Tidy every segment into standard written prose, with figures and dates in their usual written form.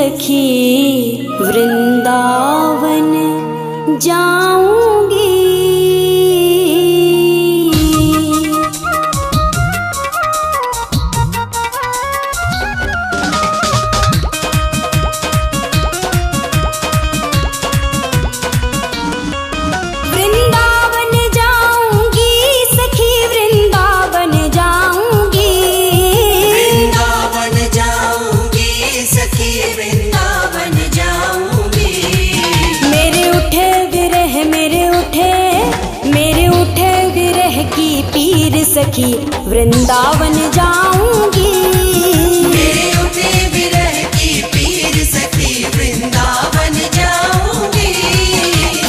सखी वृंदावन जाऊंगी। वृंदावन जाऊंगी सखी वृंदावन जाऊंगी। वृंदावन जाऊंगी सखी वृंदावन जाऊंगी। मेरे उठे विरह की पीर सखी वृंदावन जाऊंगी। मेरे उठे विरह की पीर सखी वृंदावन जाऊंगी।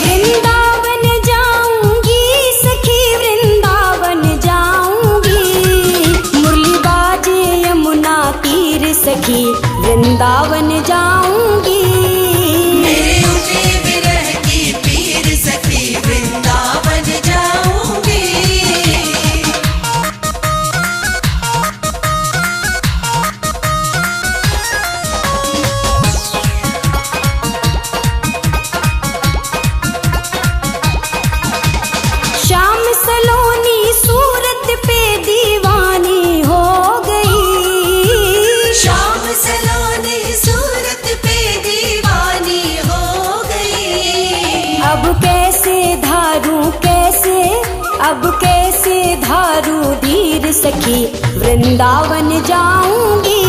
वृंदावन जाऊंगी सखी वृंदावन जाऊंगी। मुरली बाजे यमुना तीर सखी वृंदावन जाऊंगी। मेरे उठे विरह की पीर सखी वृंदावन जाऊंगी। श्याम सलोनी सूरत पे दीवानी हो गई। श्याम सलोनी सूरत पे दीवानी हो गई। अब कैसे धारू धीर सखी वृंदावन जाऊंगी।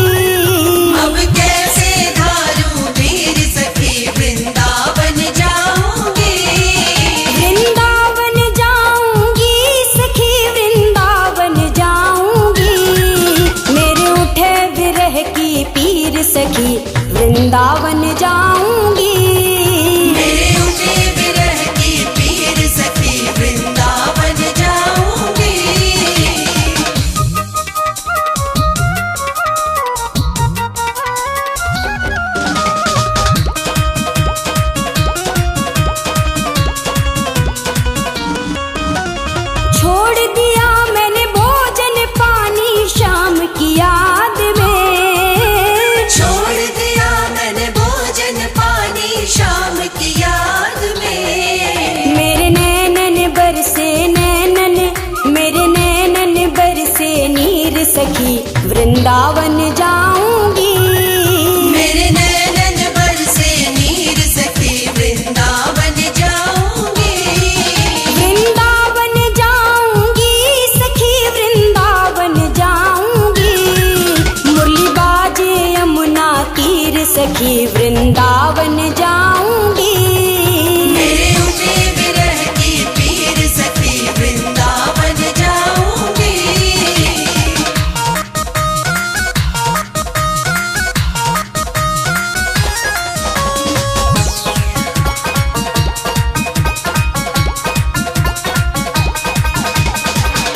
अब कैसे धारू धीर सखी वृंदावन जाऊंगी। वृंदावन जाऊंगी सखी वृंदावन जाऊंगी। मेरे उठे विरह की पीर सखी वृंदावन जाऊंगी। मेरे उठे विरह की पीर सखी वृंदावन जाऊंगी। छोड़ दिया मैंने भोजन पानी शाम की याद में। छोड़ दिया मैंने भोजन पानी शाम की याद में। मेरे नैनन बरसे नीर सखी वृंदावन जाऊंगी। मेरे नैनन बरसे नीर सखी वृंदावन जाऊंगी। वृंदावन जाऊंगी सखी वृंदावन जाऊंगी। मुरली बाजे यमुना तीर सखी वृंदावन जाऊंगी। मेरे उठे विरह की पीर सखी वृंदावन जाऊंगी।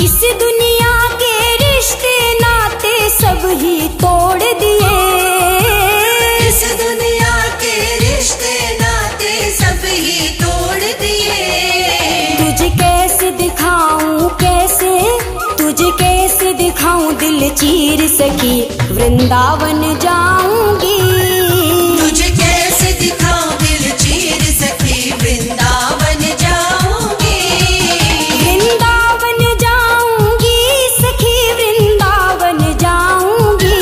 इस दुनिया के रिश्ते नाते सब ही तोड़ दिए। इस दुनिया के रिश्ते नाते सब ही तोड़ दिए। तुझे कैसे दिखाऊं दिल चीर सखी वृंदावन जाऊंगी। तुझे कैसे दिखाऊं दिल चीर सखी वृंदावन जाऊंगी। वृंदावन जाऊंगी सखी वृंदावन जाऊंगी।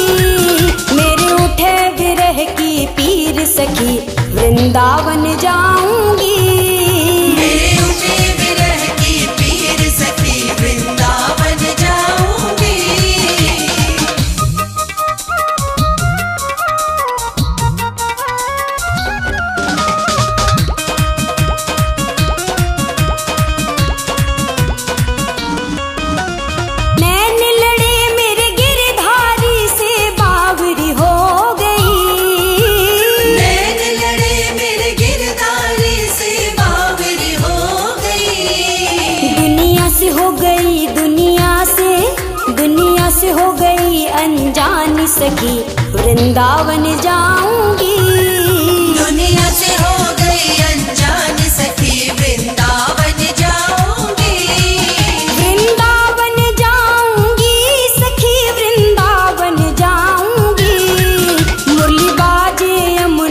मेरे उठे विरह की पीर सखी वृंदावन जाऊंगी। मेरे उठे विरह की पीर सखी वृंदावन जाऊंगी। नैन लड़े मेरे गिरधारी से बावरी हो गई। नैन लड़े मेरे गिरधारी से बावरी हो गई। दुनिया से हो गई अनजान सखी वृंदावन जाऊंगी। दुनिया से हो गई अनजान सखी वृंदावन जाऊंगी। वृंदावन जाऊंगी सखी वृंदावन जाऊंगी। मुरली बाजे यमुना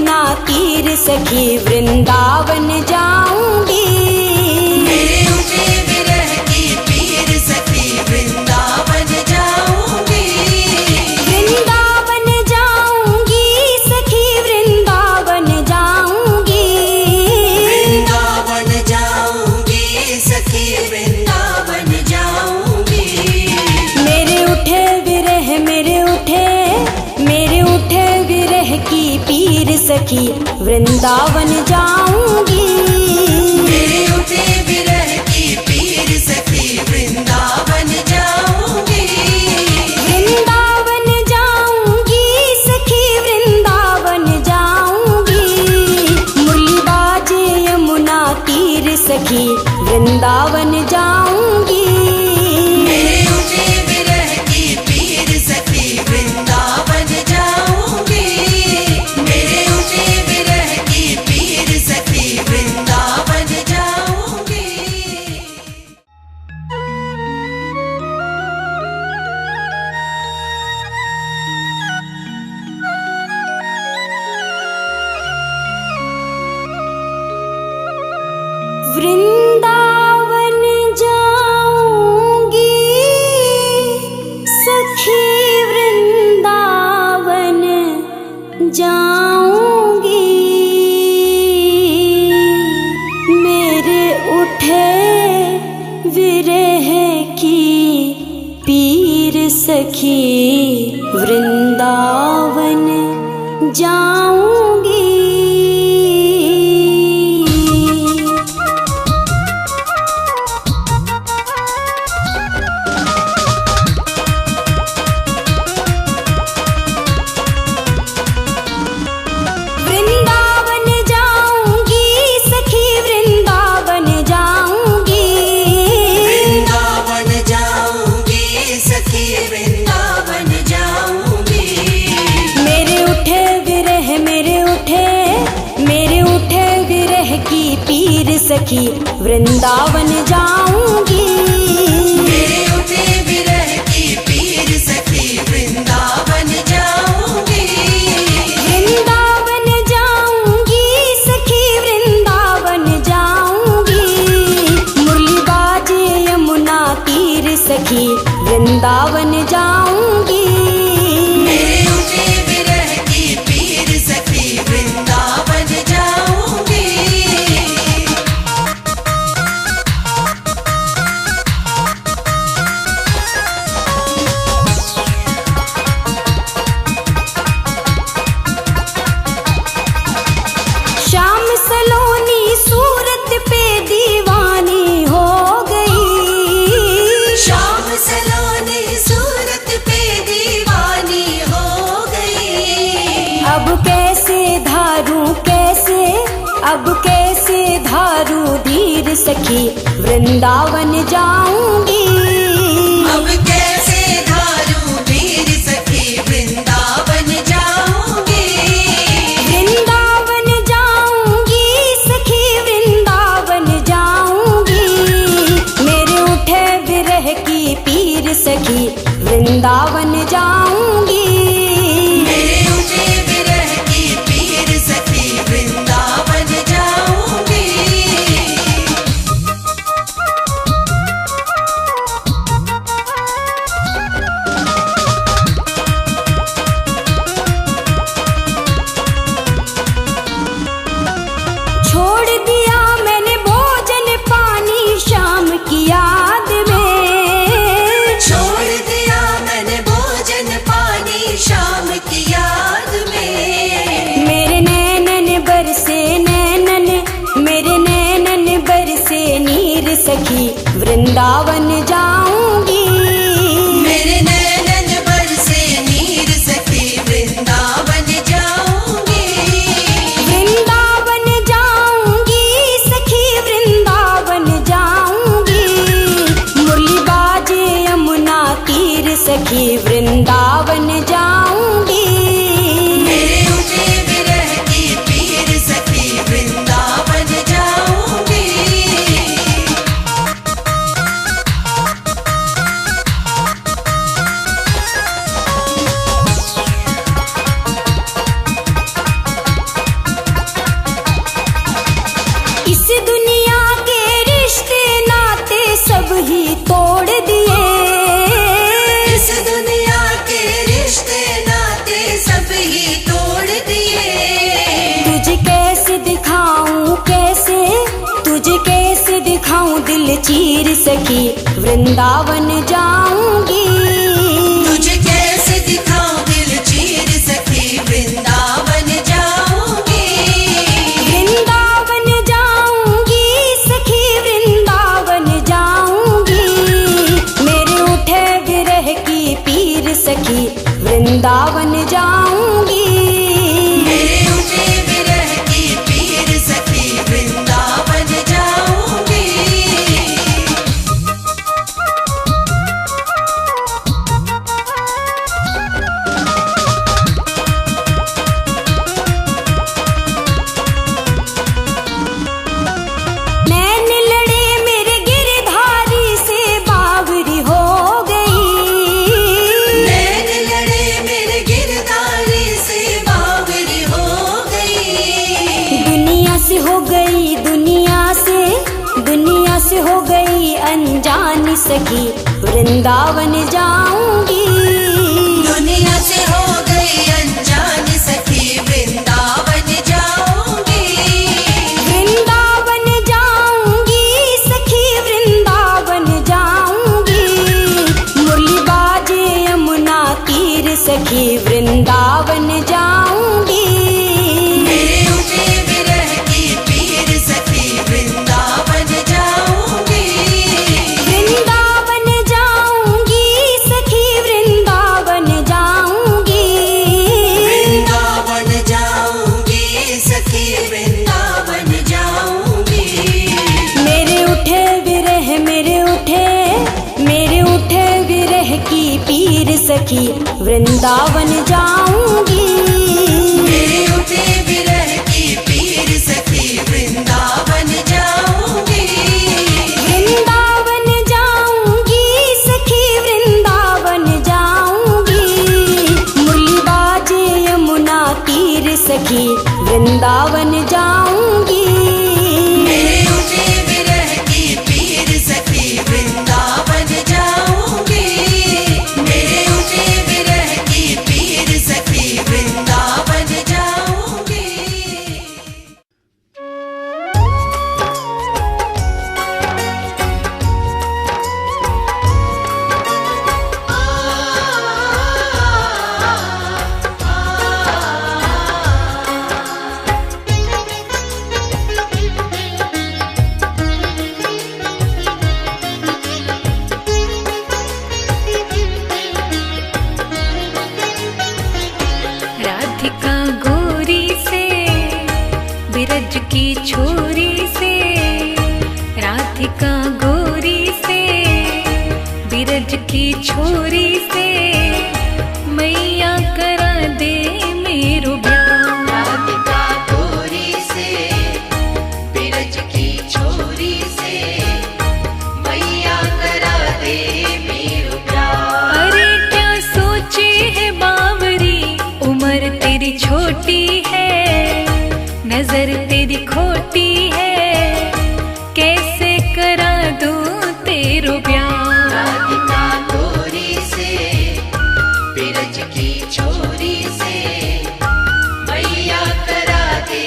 सखी वृंदावन जाऊंगी। मेरे उठे विरह की पीर सखी वृंदावन जाऊंगी। वृंदावन जाऊंगी सखी वृंदावन जाऊंगी। मुरली बाजे यमुना तीर सखी वृंदावन जाऊंगी। मेरे उठे विरह की पीर सखी वृंदावन जाऊंगी। मेरे उठे विरह की पीर सखी वृंदावन जाऊंगी। वृंदावन जाऊंगी सखी वृंदावन जाऊंगी। मेरे उठे विरह की पीर सखी वृंदावन जाऊंगी। वृंदावन जाऊंगी सखी वृंदावन जाऊंगी। वृंदावन जाऊंगी सखी वृंदावन जाऊंगी। मेरे उठे विरह की पीर सखी वृंदावन जाऊंगी। मेरे उठे विरह की पीर सखी वृंदावन जाऊंगी। वृंदावन जाऊंगी सखी वृंदावन जाऊंगी। मुरली बाजे यमुना तीर सखी वृंदावन जाऊंगी। मेरे उठे विरह की पीर सखी वृंदावन जाऊंगी। श्याम सलोनी सूरत पे दीवानी हो गई। श्याम सलोनी सूरत पे दीवानी हो गई। अब कैसे धारू धीर सखी वृंदावन जाऊंगी। अब कैसे धारू धीर सखी वृंदावन जाऊंगी। वृंदावन जाऊंगी सखी वृंदावन जाऊंगी। मेरे उठे विरह की पीर सखी वृंदावन जाऊंगी। मेरे उठे विरह की पीर सखी वृंदावन जाऊंगी। छोड़ दिया मैंने भोजन पानी शाम की याद में। छोड़ दिया मैंने भोजन पानी शाम की याद में। मेरे नैनन बरसे नीर सखी वृंदावन जाऊंगी। मेरे नैनन बरसे नीर सखी वृंदावन जाऊंगी। वृंदावन जाऊंगी सखी वृंदावन जाऊंगी। मुरली बाजे यमुना तीर सखी वृंदावन जाऊंगी। मेरे उठे विरह की पीर सखी वृंदावन जाऊंगी। इस दुनिया के रिश्ते नाते सब ही तोड़ दिए। इस दुनिया के रिश्ते नाते सब ही तोड़ दिए। तुझे कैसे दिखाऊं दिल चीर सखी वृंदावन जाऊंगी। तुझे कैसे दिखाऊं दिल चीर सखी वृंदावन जाऊंगी। वृंदावन जाऊंगी। मेरे उठे विरह की पीर सखी वृंदावन जाऊंगी। नैन लड़े मेरे गिरधारी से बावरी हो गई। नैन लड़े मेरे गिरधारी से बावरी हो गई। दुनिया से हो गई, दुनिया से हो गई अनजान सखी वृंदावन जाऊंगी। दुनिया से हो गई अनजान सखी वृंदावन जाऊंगी। वृंदावन जाऊंगी सखी वृंदावन जाऊंगी। मुरली बाजे यमुना तीर सखी वृंदावन जाऊंगी। मेरे उठे विरह की पीर सखी वृंदावन जाऊंगी। वृंदावन जाऊंगी सखी वृंदावन जाऊंगी। वृंदावन जाऊंगी सखी वृंदावन जाऊंगी। मेरे उठे विरह की पीर सखी वृंदावन जाऊंगी। मेरे उठे विरह की पीर सखी वृंदावन जाऊंगी। वृंदावन जाऊंगी सखी वृंदावन जाऊंगी। मुरली बाजे यमुना तीर सखी वृंदावन जाऊंगी। मेरे उठे विरह की पीर सखी वृंदावन जाऊंगी। मेरे उठे विरह की पीर सखी वृंदावन जाऊंगी। राधिका गोरी से बिरज की छोरी से, राधिका गोरी से बिरज की छोरी से, मैया करा दे मेरो ब्याह। राधिका गोरी से बिरज की छोरी से, मैया करा दे मेरो प्यार। अरे क्या सोचे है बावरी, उम्र तेरी छोटी है, नजर तेरी खोटी है, कैसे करा दूं तेरो ब्याह। राधिका गोरी से बिरज की छोरी से, मैया करा दे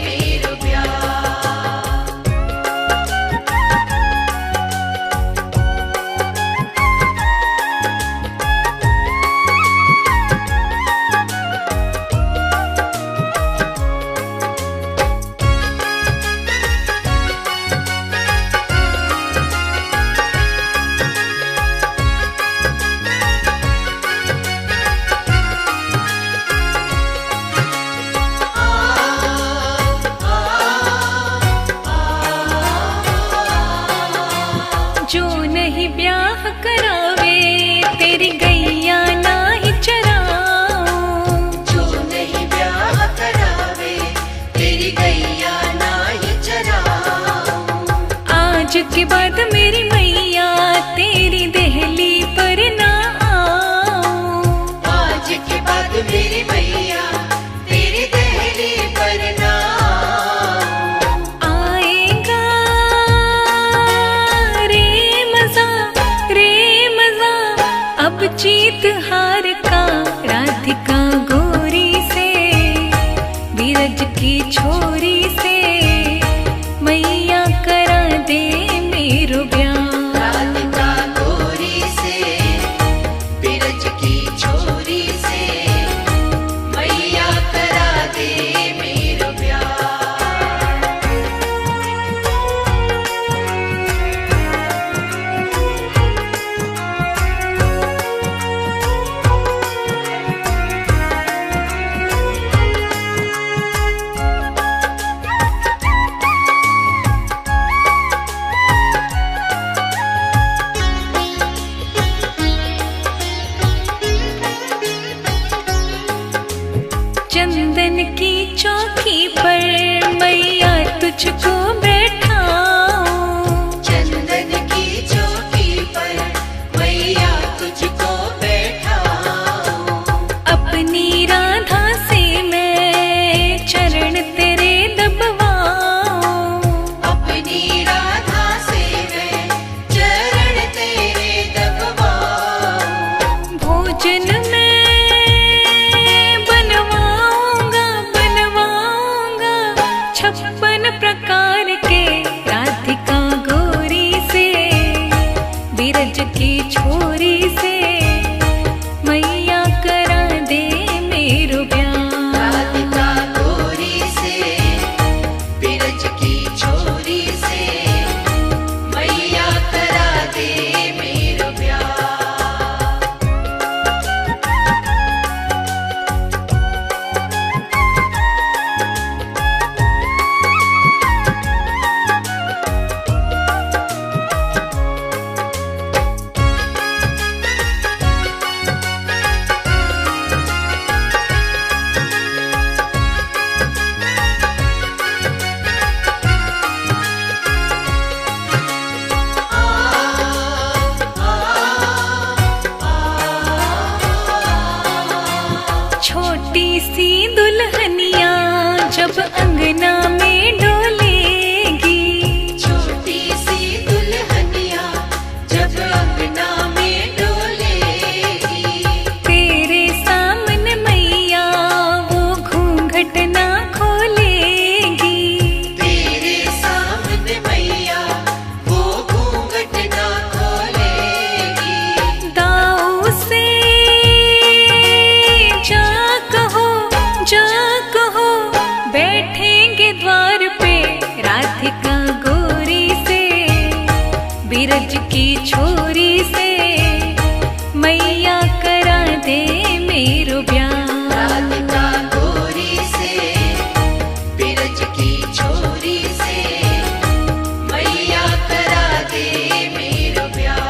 मेरो प्यार। चंदन की चौकी पर मैया तुझको बैठाऊं। चंदन की चौकी पर मैया तुझको बैठाऊं। अपनी राधा से मैं चरण तेरे दबवाऊं। अपनी राधा से मैं चरण तेरे दबवाऊं। भोजन में बनवाऊंगा 56 प्रकार के राधिका गौरी से, बिरज की छोरी से मैया करा दे मेरो ब्याह। राधिका गौरी से बिरज की छोरी से मैया करा दे मेरो ब्याह। छोटी सी दुल्हनिया जब अंगना में डोलेगी। छोटी सी दुल्हनिया जब अंगना में डोलेगी। तेरे सामने मैया वो घूंघट ना खोलेगी। तेरे सामने मैया वो घूंघट ना खोलेगी। दाऊ से जा कहो बैठेंगे द्वार पे राधिका गौरी से, बिरज की छोरी से मैया करा दे मेरो ब्याह। राधिका गौरी से बिरज की छोरी से मैया करा दे मेरो ब्याह।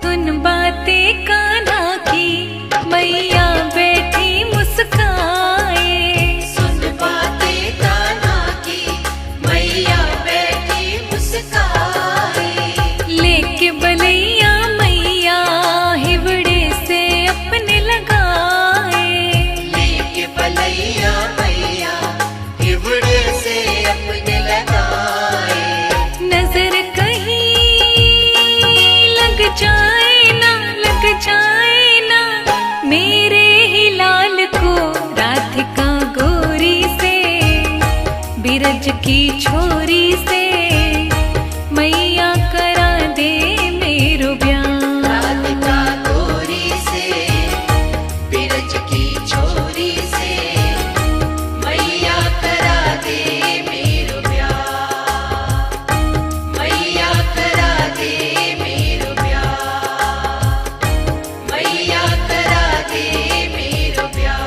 सुन बातें कान्हा की मैया बैठी मुस्काए। सुन बातें कान्हा की मैया बैठी मुस्काए। लेके बलैया मैया हिवड़े से अपने लगाए। लेके बलैया मैया हिवड़े से अपने लगाए। नजर कहीं लग जाए ना मेरे ही लाल को राधिका गौरी से, बिरज की छोरी से मैया करा दे मेरो ब्याह। राधिका गौरी से बिरज की छोरी से मैया करा दे मेरो ब्याह। मैया करा दे मेरो ब्याह। मैया करा दे मेरो ब्याह।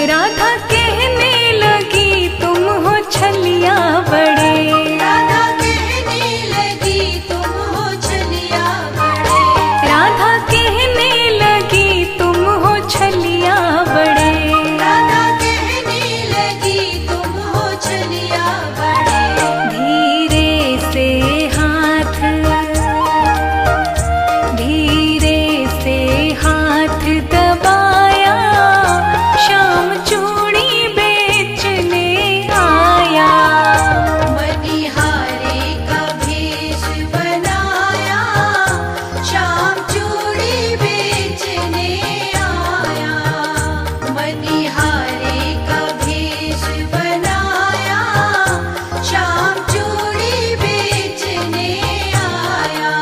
राधा कहने लगी तुम हो छलिया बड़े, राधा कहने लगी तुम हो छलिया बड़े, राधा कहने लगी तुम हो छलिया बड़े, राधा कहने लगी तुम हो छलिया बड़े। धीरे से हाथ, धीरे से हाथ दबाया, शाम चूड़ी बेचने आया। मनिहारे का भेष बनाया, शाम चूड़ी बेचने आया। मनिहारे का भेष बनाया, शाम चूड़ी बेचने आया।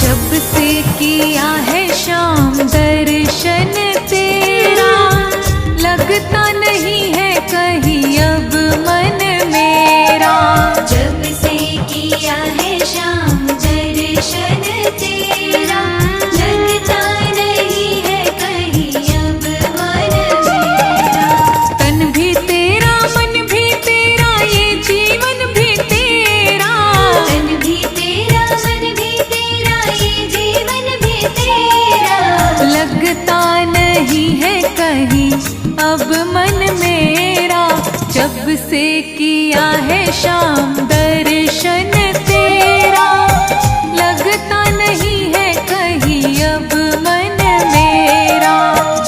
जब से किया है शाम दर्शन तेरा, लगता नहीं है कहीं अब मन मेरा। जब से किया है शाम दर्शन तेरा, लगता नहीं है कहीं अब मन मेरा। तन भी तेरा मन भी तेरा, ये जीवन भी तेरा। तन भी तेरा मन भी तेरा, ये जीवन भी तेरा। लगता नहीं है कहीं अब मन मेरा। जब से किया है शाम दर्शन तेरा, लगता नहीं है कहीं अब मन मेरा।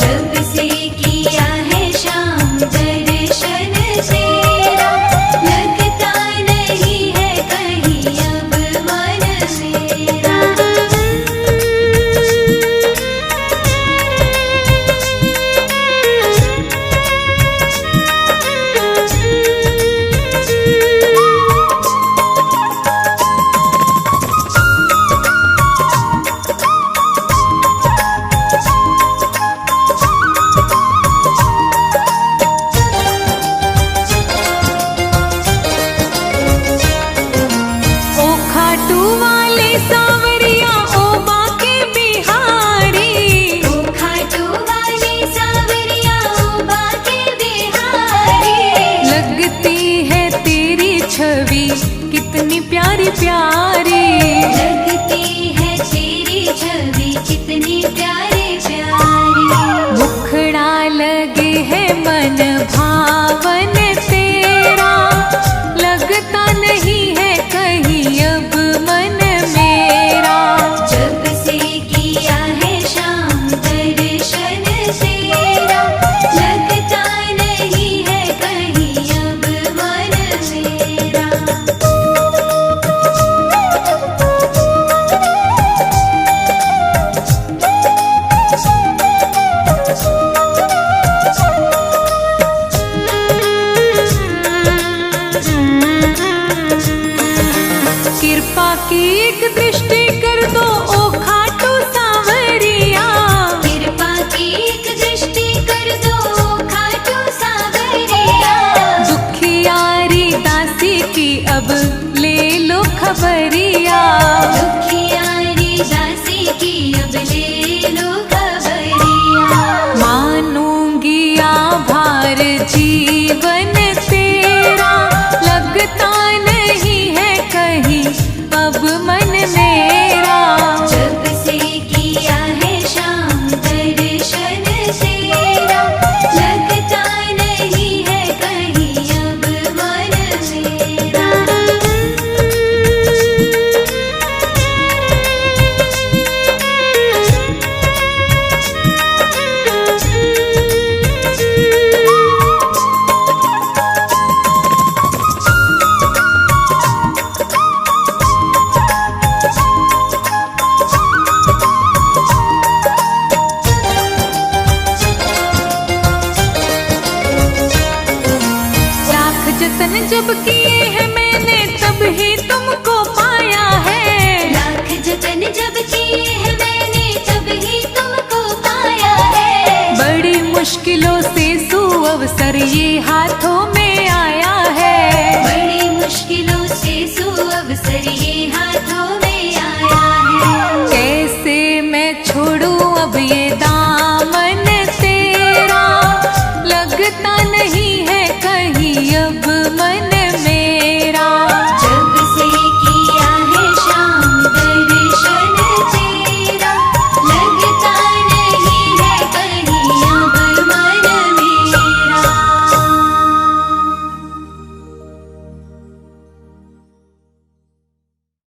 जब से किया है शाम दर्शन तेरा, लगता नहीं है कहीं अब मन मेरा। किए हैं मैंने जब ही तुमको पाया है। बड़ी मुश्किलों से सुअवसर ये हाथों में आया